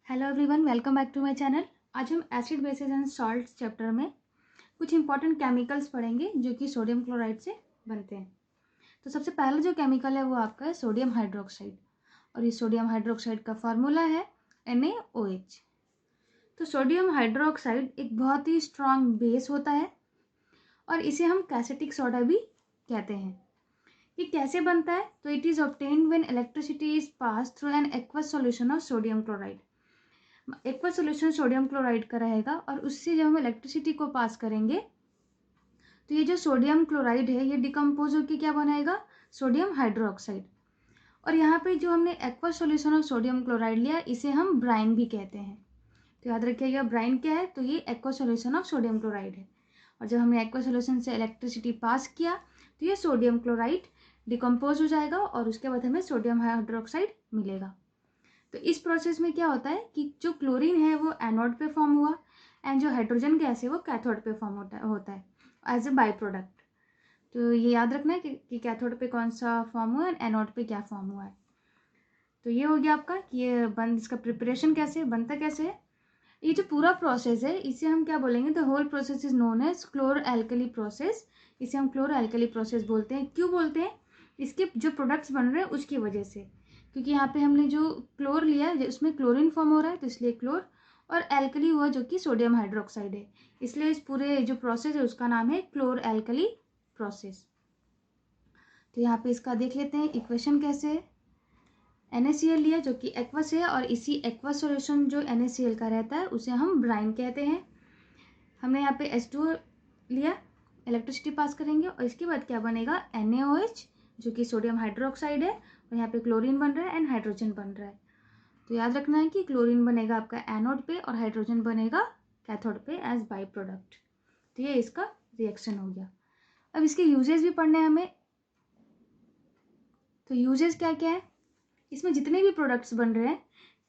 Hello everyone, welcome back to my channel. आज हम acid bases and salts chapter में कुछ इंपॉर्टेंट केमिकल्स पढ़ेंगे जो कि सोडियम क्लोराइड से बनते हैं। तो सबसे पहला जो केमिकल है वो आपका है सोडियम हाइड्रोक्साइड, और ये सोडियम हाइड्रोक्साइड का फॉर्मूला है NaOH। तो सोडियम हाइड्रोक्साइड एक बहुत ही स्ट्रॉन्ग बेस होता है और इसे हम कैसेटिक सोडा भी कहते हैं। ये कैसे बनता है? तो it is obtained when electricity is pass through an aqueous solution of sodium chloride. Aqueous solution sodium chloride का रहेगा और उससे जब हम इलेक्ट्रिसिटी को पास करेंगे तो ये जो सोडियम क्लोराइड है ये डिकम्पोज होकर क्या बनाएगा? Sodium hydroxide. और यहाँ पे जो हमने aqueous solution of sodium chloride लिया इसे हम ब्राइन भी कहते हैं। तो याद रखिएगा, ब्राइन क्या है? तो ये aqueous solution of sodium chloride है। और जब हमने एक्वस सॉल्यूशन से इलेक्ट्रिसिटी पास किया तो ये सोडियम क्लोराइड डिकम्पोज हो जाएगा और उसके बाद हमें सोडियम हाइड्रोक्साइड मिलेगा। तो इस प्रोसेस में क्या होता है कि जो क्लोरीन है वो एनोड पे फॉर्म हुआ एंड जो हाइड्रोजन गैस है वो कैथोड पे फॉर्म होता है एज ए बाई प्रोडक्ट। तो ये याद रखना है कि कैथोड पे कौन सा फॉर्म हुआ है, एनोड पे क्या फॉर्म हुआ है। तो ये हो गया आपका कि इसका प्रिपरेशन कैसे बनता, कैसे है। ये जो पूरा प्रोसेस है इसे हम क्या बोलेंगे? The whole process is known as chlor alkali process. इसे हम क्लोर एल्कली प्रोसेस बोलते हैं। क्यों बोलते हैं? इसके जो प्रोडक्ट्स बन रहे हैं उसकी वजह से, क्योंकि यहाँ पे हमने जो क्लोर लिया है उसमें क्लोरीन फॉर्म हो रहा है तो इसलिए क्लोर, और एल्कली हुआ जो कि सोडियम हाइड्रोक्साइड है, इसलिए इस पूरे जो प्रोसेस है उसका नाम है क्लोर एल्कली प्रोसेस। तो यहाँ पे इसका देख लेते हैं इक्वेशन कैसे है। NaCl लिया जो कि एक्वस है और इसी एक्वस सॉल्यूशन जो NaCl का रहता है उसे हम ब्राइन कहते हैं। हमने यहाँ पे H2O लिया, इलेक्ट्रिसिटी पास करेंगे और इसके बाद क्या बनेगा? NaOH जो कि सोडियम हाइड्रोक्साइड है, और यहाँ पे क्लोरीन बन रहा है एंड हाइड्रोजन बन रहा है। तो याद रखना है कि क्लोरीन बनेगा आपका एनोड पे और हाइड्रोजन बनेगा कैथोड पे एज बाई प्रोडक्ट। तो ये इसका रिएक्शन हो गया। अब इसके यूजेस भी पढ़ने हैं हमें। तो यूजेस क्या क्या है? इसमें जितने भी प्रोडक्ट्स बन रहे हैं,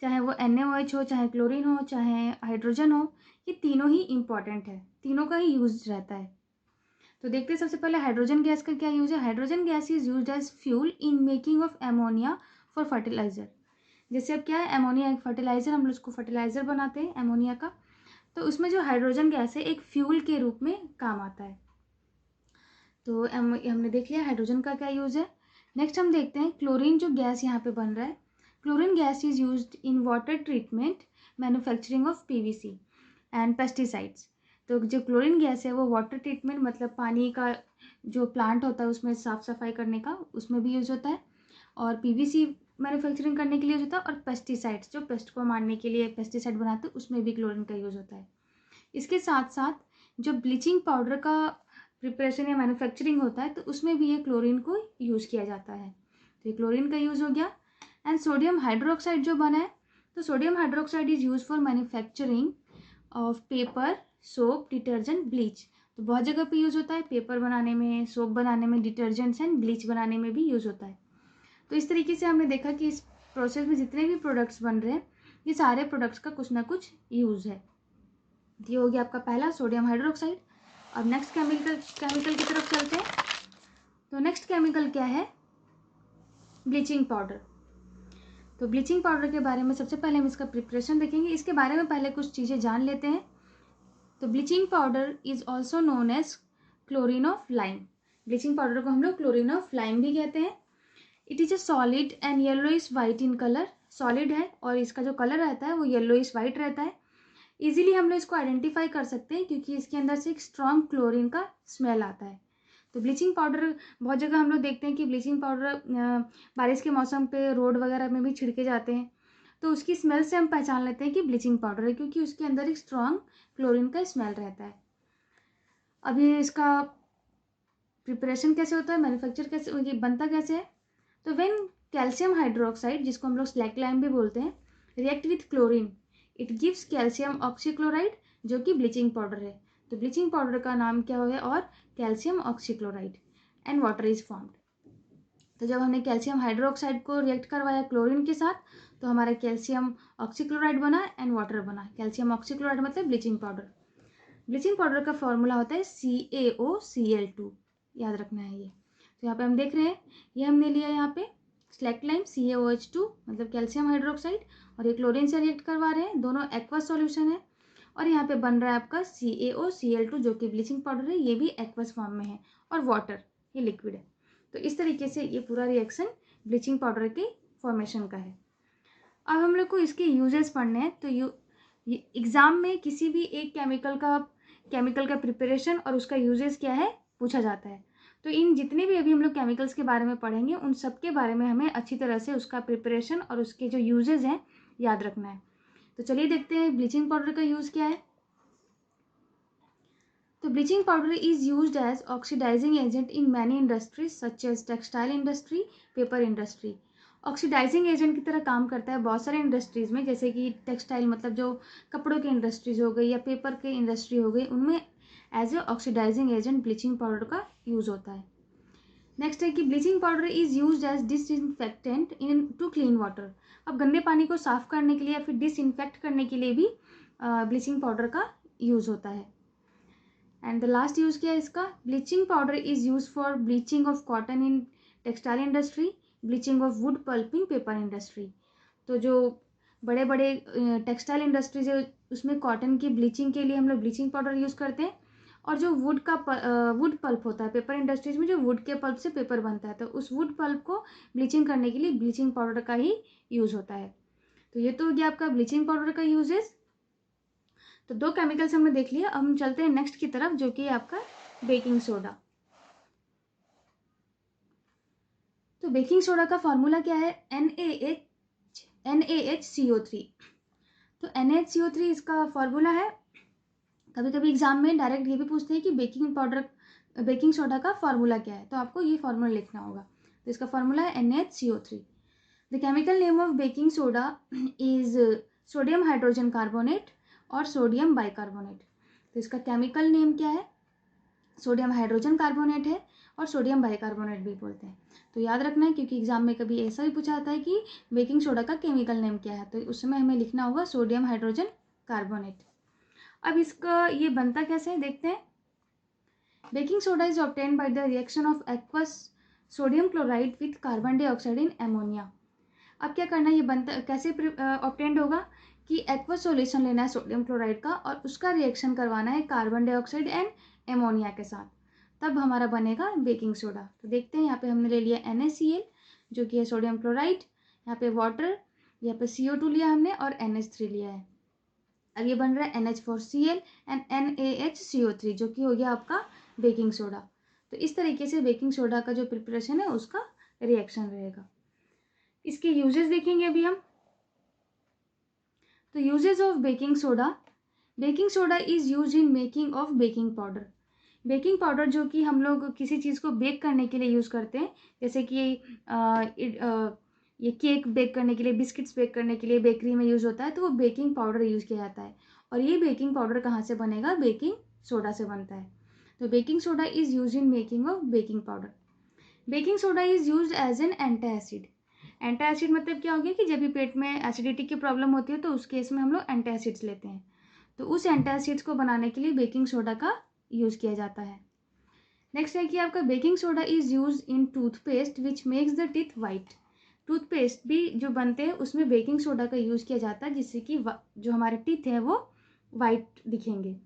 चाहे वो NaOH हो, चाहे क्लोरीन हो, चाहे हाइड्रोजन हो, ये तीनों ही इंपॉर्टेंट है, तीनों का ही यूज रहता है। तो देखते हैं सबसे पहले हाइड्रोजन गैस का क्या यूज है। Hydrogen gas is used as fuel in making of ammonia for fertiliser. जैसे अब क्या है, एमोनिया एक फर्टिलाइजर, हम लोग उसको फर्टिलाइजर बनाते हैं एमोनिया का, तो उसमें जो हाइड्रोजन गैस है एक फ्यूल के रूप में काम आता है। तो हमने देख लिया हाइड्रोजन का क्या यूज है। नेक्स्ट हम देखते हैं क्लोरीन जो गैस यहाँ पे बन रहा है। Chlorine gas is used in water treatment, manufacturing of PVC and pesticides. तो जो क्लोरीन गैस है वो वाटर ट्रीटमेंट मतलब पानी का जो प्लांट होता है उसमें साफ सफाई करने का, उसमें भी यूज होता है, और PVC मैन्युफैक्चरिंग करने के लिए यूज होता है, और पेस्टिसाइड्स जो पेस्ट को मारने के लिए पेस्टिसाइड बनाते हैं उसमें भी क्लोरीन का यूज होता है। इसके साथ साथ जो ब्लीचिंग पाउडर का प्रिपरेशन या मैन्युफैक्चरिंग होता है तो उसमें भी ये क्लोरीन को यूज किया जाता है। तो ये क्लोरीन का यूज हो गया। एंड सोडियम हाइड्रोक्साइड जो बना है, तो sodium hydroxide is use for manufacturing of paper, soap, detergent, bleach. तो बहुत जगह पे यूज होता है, पेपर बनाने में, सोप बनाने में, डिटर्जेंट्स एंड ब्लीच बनाने में भी यूज होता है। तो इस तरीके से हमने देखा कि इस प्रोसेस में जितने भी प्रोडक्ट्स बन रहे हैं ये सारे प्रोडक्ट्स का कुछ ना कुछ यूज है। ये हो गया आपका पहला सोडियम हाइड्रोक्साइड। अब नेक्स्ट केमिकल की तरफ चलते हैं। तो नेक्स्ट केमिकल क्या है? Bleaching powder. तो ब्लीचिंग पाउडर के बारे में सबसे पहले हम इसका प्रिपरेशन देखेंगे। इसके बारे में पहले कुछ चीज़ें जान लेते हैं। तो bleaching powder is also known as chlorine of lime. Bleaching powder को हम लोग क्लोरीन ऑफ लाइम भी कहते हैं। It is a solid and yellowish white in colour. Solid है और इसका जो कलर रहता है वो येलोइश वाइट रहता है। इजीली हम लोग इसको आइडेंटिफाई कर सकते हैं क्योंकि इसके अंदर से एक स्ट्रॉन्ग क्लोरीन का स्मेल आता है। तो ब्लीचिंग पाउडर बहुत जगह हम लोग देखते हैं कि ब्लीचिंग पाउडर बारिश के मौसम पे रोड वगैरह में भी छिड़के जाते हैं, तो उसकी स्मेल से हम पहचान लेते हैं कि ब्लीचिंग पाउडर है क्योंकि उसके अंदर एक स्ट्रॉन्ग क्लोरीन का स्मेल रहता है। अभी इसका प्रिपरेशन कैसे होता है, मैन्युफैक्चर कैसे, ये बनता कैसे है? तो व्हेन कैल्शियम हाइड्रोक्साइड, जिसको हम लोग स्लैक लाइम भी बोलते हैं, react with chlorine it gives calcium oxychloride जो कि ब्लीचिंग पाउडर है। तो ब्लीचिंग पाउडर का नाम क्या है? और calcium oxychloride, and water is formed. तो जब हमने कैल्शियम हाइड्रोक्साइड को रिएक्ट करवाया क्लोरीन के साथ तो हमारा कैल्शियम ऑक्सीक्लोराइड बना एंड वाटर बना। कैल्शियम ऑक्सीक्लोराइड मतलब ब्लीचिंग पाउडर। ब्लीचिंग पाउडर का फॉर्मूला होता है CaOCl2, याद रखना है ये। तो यहाँ पे हम देख रहे हैं, ये हमने लिया यहाँ पे स्लैक लाइम CaOH2 मतलब कैल्शियम हाइड्रोक्साइड, और ये क्लोरीन से रिएक्ट करवा रहे हैं, दोनों एक्वस सॉल्यूशन है। और यहाँ पे बन रहा है आपका CaOCl2 जो कि ब्लीचिंग पाउडर है, ये भी एक्वस फॉर्म में है, और वाटर ये लिक्विड है। तो इस तरीके से ये पूरा रिएक्शन ब्लीचिंग पाउडर के फॉर्मेशन का है। अब हम लोग को इसके यूजेस पढ़ने हैं। तो एग्जाम में किसी भी एक केमिकल का प्रिपरेशन और उसका यूजेस क्या है पूछा जाता है। तो इन जितने भी अभी हम लोग केमिकल्स के बारे में पढ़ेंगे उन सब के बारे में हमें अच्छी तरह से उसका प्रिपरेशन और उसके जो यूजेस हैं याद रखना है। तो चलिए देखते हैं ब्लीचिंग पाउडर का यूज़ क्या है। तो bleaching powder is used as oxidising agent in many industries such as textile industry, paper industry. Oxidising agent की तरह काम करता है बहुत सारे इंडस्ट्रीज़ में, जैसे कि टेक्सटाइल मतलब जो कपड़ों की इंडस्ट्रीज हो गई या पेपर की इंडस्ट्री हो गई, उनमें as a oxidizing agent bleaching powder का यूज़ होता है। नेक्स्ट है कि bleaching powder is used as disinfectant in to clean water. अब गंदे पानी को साफ करने के लिए या फिर डिसइंफेक्ट करने के लिए भी ब्लीचिंग पाउडर का यूज़ होता है। एंड द लास्ट यूज़ क्या है इसका, bleaching powder is use for bleaching of cotton in textile industry, bleaching of wood pulp in paper industry. तो जो बड़े बड़े टेक्सटाइल इंडस्ट्रीज है उसमें कॉटन की ब्लीचिंग के लिए हम लोग ब्लीचिंग पाउडर यूज़ करते हैं, और जो वुड पल्प होता है पेपर इंडस्ट्रीज में, जो वुड के पल्प से पेपर बनता है, तो उस वुड पल्प को ब्लीचिंग करने के लिए ब्लीचिंग पाउडर का ही यूज़ होता है। तो ये तो हो गया आपका ब्लीचिंग पाउडर का यूजेस। तो दो केमिकल्स हमने देख लिया। अब हम चलते हैं नेक्स्ट की तरफ जो कि आपका बेकिंग सोडा। तो बेकिंग सोडा का फॉर्मूला क्या है, NaHCO3। तो NaHCO3 इसका फॉर्मूला है। कभी कभी एग्जाम में डायरेक्ट ये भी पूछते हैं कि बेकिंग सोडा का फॉर्मूला क्या है, तो आपको ये फॉर्मूला लिखना होगा। तो इसका फॉर्मूला है NaHCO3। The chemical name of baking soda is sodium hydrogen carbonate और सोडियम बाइकार्बोनेट। तो इसका केमिकल नेम क्या है, सोडियम हाइड्रोजन कार्बोनेट है और सोडियम बाइकार्बोनेट भी बोलते हैं। तो याद रखना है क्योंकि एग्जाम में कभी ऐसा भी पूछा जाता है कि बेकिंग सोडा का केमिकल नेम क्या है, तो उसमें हमें लिखना होगा सोडियम हाइड्रोजन कार्बोनेट। अब इसका ये बनता कैसे है देखते हैं। Baking soda is obtained by the reaction of aqueous sodium chloride with carbon dioxide in ammonia. अब क्या करना है, ये बनता कैसे ऑब्टेन्ड होगा कि एक्वस सॉल्यूशन लेना है सोडियम क्लोराइड का और उसका रिएक्शन करवाना है कार्बन डाइऑक्साइड एंड एमोनिया के साथ, तब हमारा बनेगा बेकिंग सोडा। तो देखते हैं यहाँ पे हमने ले लिया NaCl जो कि है सोडियम क्लोराइड, यहाँ पे वाटर, यहाँ पे CO2 लिया हमने और NH3 लिया है। अब ये बन रहा है NH4Cl एंड NaHCO3 जो कि हो गया आपका बेकिंग सोडा। तो इस तरीके से बेकिंग सोडा का जो प्रिपरेशन है उसका रिएक्शन रहेगा। इसके यूजेस देखेंगे अभी हम। तो uses of baking soda is use in making of baking powder. Baking powder जो कि हम लोग किसी चीज़ को बेक करने के लिए यूज़ करते हैं, जैसे कि ये केक बेक करने के लिए, बिस्किट्स बेक करने के लिए बेकरी में यूज़ होता है, तो वो बेकिंग पाउडर यूज़ किया जाता है। और ये बेकिंग पाउडर कहाँ से बनेगा, बेकिंग सोडा से बनता है। तो baking soda is use in making of baking powder. Baking soda is use as an antacid. Antacid मतलब क्या हो गया कि जब भी पेट में एसिडिटी की प्रॉब्लम होती है तो उस केस में हम लोग एंटासिड्स लेते हैं। तो उस एंटासिड्स को बनाने के लिए बेकिंग सोडा का यूज़ किया जाता है। नेक्स्ट है कि आपका baking soda is use in toothpaste which makes the teeth white. Toothpaste भी जो बनते हैं उसमें बेकिंग सोडा का यूज़ किया जाता है जिससे कि जो हमारे टीथ है वो वाइट दिखेंगे।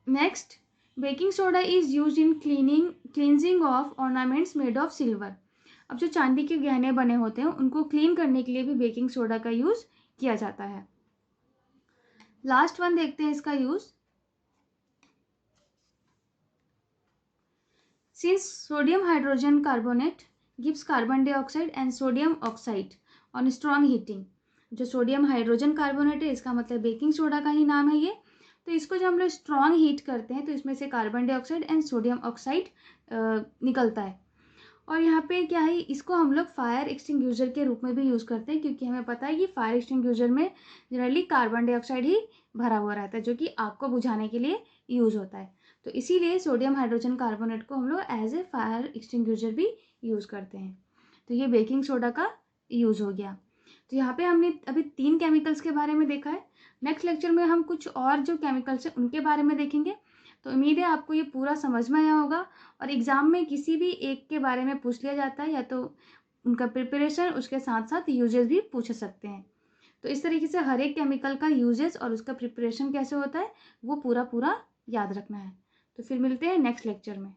Next, baking soda is use in cleansing of ornaments made of silver. अब जो चांदी के गहने बने होते हैं उनको क्लीन करने के लिए भी बेकिंग सोडा का यूज़ किया जाता है। लास्ट वन देखते हैं इसका use. Since sodium hydrogen carbonate gives carbon dioxide and sodium oxide on strong heating, जो सोडियम हाइड्रोजन कार्बोनेट है इसका मतलब बेकिंग सोडा का ही नाम है ये। तो इसको जब हम लोग स्ट्रॉन्ग हीट करते हैं तो इसमें से carbon dioxide and sodium oxide निकलता है। और यहाँ पे क्या है, इसको हम लोग फायर एक्सटिंग्यूजर के रूप में भी यूज़ करते हैं क्योंकि हमें पता है कि फायर एक्सटिंग्यूजर में जनरली कार्बन डाइऑक्साइड ही भरा हुआ रहता है जो कि आग को बुझाने के लिए यूज़ होता है। तो इसीलिए सोडियम हाइड्रोजन कार्बोनेट को हम लोग एज ए फायर एक्सटिंग्यूजर भी यूज़ करते हैं। तो ये बेकिंग सोडा का यूज़ हो गया। तो यहाँ पे हमने अभी 3 केमिकल्स के बारे में देखा है। नेक्स्ट लेक्चर में हम कुछ और जो केमिकल्स हैं उनके बारे में देखेंगे। तो उम्मीद है आपको ये पूरा समझ में आया होगा और एग्ज़ाम में किसी भी एक के बारे में पूछ लिया जाता है या तो उनका प्रिपरेशन उसके साथ साथ यूजेस भी पूछ सकते हैं। तो इस तरीके से हर एक केमिकल का यूजेस और उसका प्रिपरेशन कैसे होता है वो पूरा याद रखना है। तो फिर मिलते हैं नेक्स्ट लेक्चर में।